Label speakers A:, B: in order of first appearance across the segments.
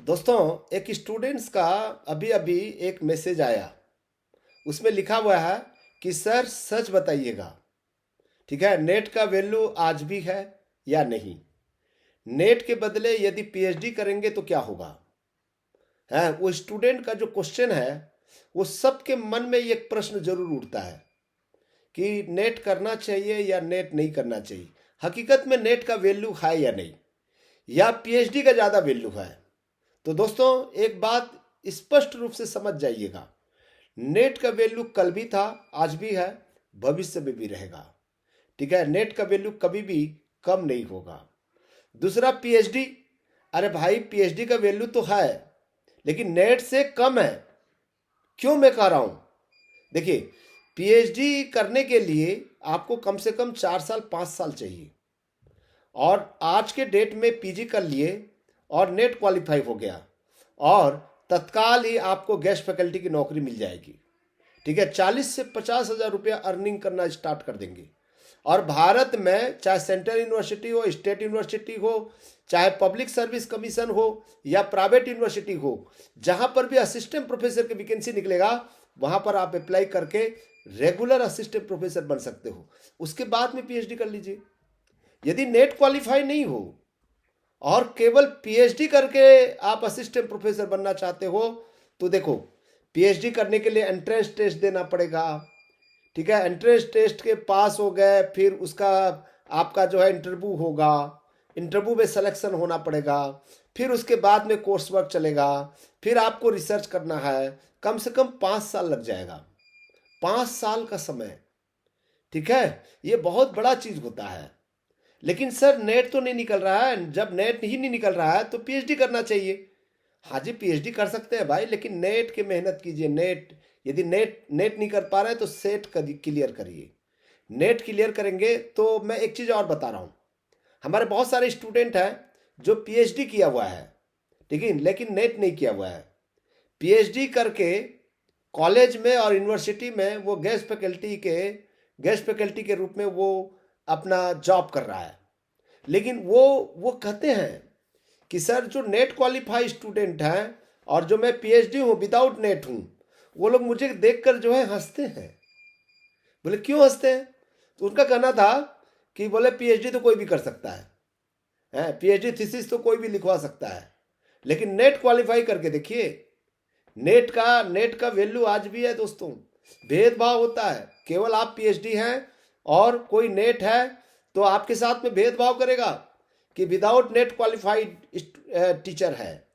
A: दोस्तों, एक स्टूडेंट्स का अभी अभी एक मैसेज आया। उसमें लिखा हुआ है कि सर सच बताइएगा, ठीक है, नेट का वैल्यू आज भी है या नहीं। नेट के बदले यदि पीएचडी करेंगे तो क्या होगा। है वो स्टूडेंट का जो क्वेश्चन है, वो सबके मन में एक प्रश्न जरूर उठता है कि नेट करना चाहिए या नेट नहीं करना चाहिए। हकीकत में नेट का वैल्यू है या नहीं, या पीएचडी का ज़्यादा वैल्यू है। तो दोस्तों, एक बात स्पष्ट रूप से समझ जाइएगा, नेट का वैल्यू कल भी था, आज भी है, भविष्य में भी रहेगा। ठीक है, नेट का वैल्यू कभी भी कम नहीं होगा। दूसरा, पीएचडी, अरे भाई पीएचडी का वैल्यू तो है लेकिन नेट से कम है। क्यों मैं कह रहा हूं, देखिए, पीएचडी करने के लिए आपको कम से कम 4 साल 5 साल चाहिए, और आज के डेट में पीजी कर लिए और नेट क्वालिफाई हो गया और तत्काल ही आपको गेस्ट फैकल्टी की नौकरी मिल जाएगी। ठीक है, 40 से 50 हज़ार रुपया अर्निंग करना स्टार्ट कर देंगे। और भारत में चाहे सेंट्रल यूनिवर्सिटी हो, स्टेट यूनिवर्सिटी हो, चाहे पब्लिक सर्विस कमीशन हो या प्राइवेट यूनिवर्सिटी हो, जहां पर भी असिस्टेंट प्रोफेसर की वैकेंसी निकलेगा वहां पर आप अप्लाई करके रेगुलर असिस्टेंट प्रोफेसर बन सकते हो। उसके बाद में पीएचडी कर लीजिए। यदि नेट क्वालिफाई नहीं हो और केवल पीएचडी करके आप असिस्टेंट प्रोफेसर बनना चाहते हो, तो देखो, पीएचडी करने के लिए एंट्रेंस टेस्ट देना पड़ेगा। ठीक है, एंट्रेंस टेस्ट के पास हो गए, फिर उसका आपका जो है इंटरव्यू होगा, इंटरव्यू में सिलेक्शन होना पड़ेगा, फिर उसके बाद में कोर्स वर्क चलेगा, फिर आपको रिसर्च करना है। कम से कम 5 साल लग जाएगा, 5 साल का समय। ठीक है, ये बहुत बड़ा चीज होता है। लेकिन सर नेट तो नहीं निकल रहा है, जब नेट ही नहीं निकल रहा है तो पीएचडी करना चाहिए। हाँ जी, पीएचडी कर सकते हैं भाई, लेकिन नेट की मेहनत कीजिए। नेट, यदि नेट नहीं कर पा रहे हैं तो सेट क्लियर करिए। नेट क्लियर करेंगे तो मैं एक चीज़ और बता रहा हूँ, हमारे बहुत सारे स्टूडेंट हैं जो पीएचडी किया हुआ है, ठीक है, लेकिन नेट नहीं किया हुआ है। पीएचडी करके कॉलेज में और यूनिवर्सिटी में वो गेस्ट फैकल्टी के रूप में वो अपना जॉब कर रहा है। लेकिन वो कहते हैं कि सर जो नेट क्वालिफाई स्टूडेंट हैं और जो मैं पीएचडी हूँ विदाउट नेट हूँ, वो लोग मुझे देखकर जो है हंसते हैं। बोले क्यों हंसते हैं? तो उनका कहना था कि बोले पीएचडी तो कोई भी कर सकता है, पीएचडी थीसिस तो कोई भी लिखवा सकता है, लेकिन नेट क्वालिफाई करके देखिए। नेट का वैल्यू आज भी है दोस्तों। भेदभाव होता है, केवल आप पीएचडी हैं और कोई नेट है तो आपके साथ में भेदभाव करेगा कि विदाउट नेट क्वालिफाइड टीचर है।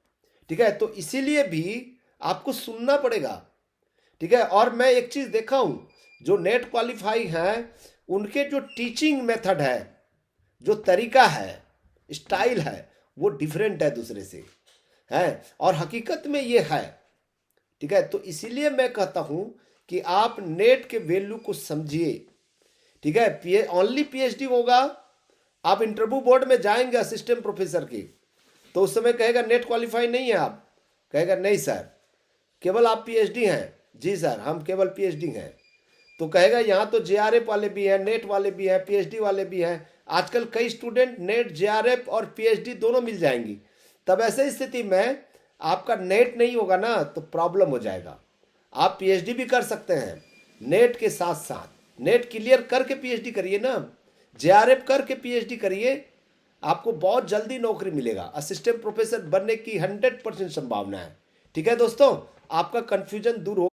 A: ठीक है, तो इसीलिए भी आपको सुनना पड़ेगा। ठीक है, और मैं एक चीज देखा हूं, जो नेट क्वालिफाई हैं उनके जो टीचिंग मेथड है, जो तरीका है, स्टाइल है, वो डिफरेंट है दूसरे से, है, और हकीकत में ये है। ठीक है, तो इसीलिए मैं कहता हूं कि आप नेट के वैल्यू को समझिए। ठीक है, ओनली पीएचडी होगा। आप इंटरव्यू बोर्ड में जाएंगे असिस्टेंट प्रोफेसर की, तो उस समय कहेगा नेट क्वालिफाई नहीं है आप, कहेगा नहीं सर केवल आप पीएचडी हैं। जी सर हम केवल पीएचडी हैं। तो कहेगा यहाँ तो जेआरएफ वाले भी हैं, नेट वाले भी हैं, पीएचडी वाले भी हैं। आजकल कई स्टूडेंट नेट, जेआरएफ और पीएचडी दोनों मिल जाएंगी। तब ऐसे स्थिति में आपका नेट नहीं होगा ना तो प्रॉब्लम हो जाएगा। आप पीएचडी भी कर सकते हैं नेट के साथ साथ, नेट क्लियर करके पीएचडी करिए ना, जेआरएफ करके पीएचडी करिए, आपको बहुत जल्दी नौकरी मिलेगा। असिस्टेंट प्रोफेसर बनने की 100% संभावना है। ठीक है दोस्तों, आपका कंफ्यूजन दूर हो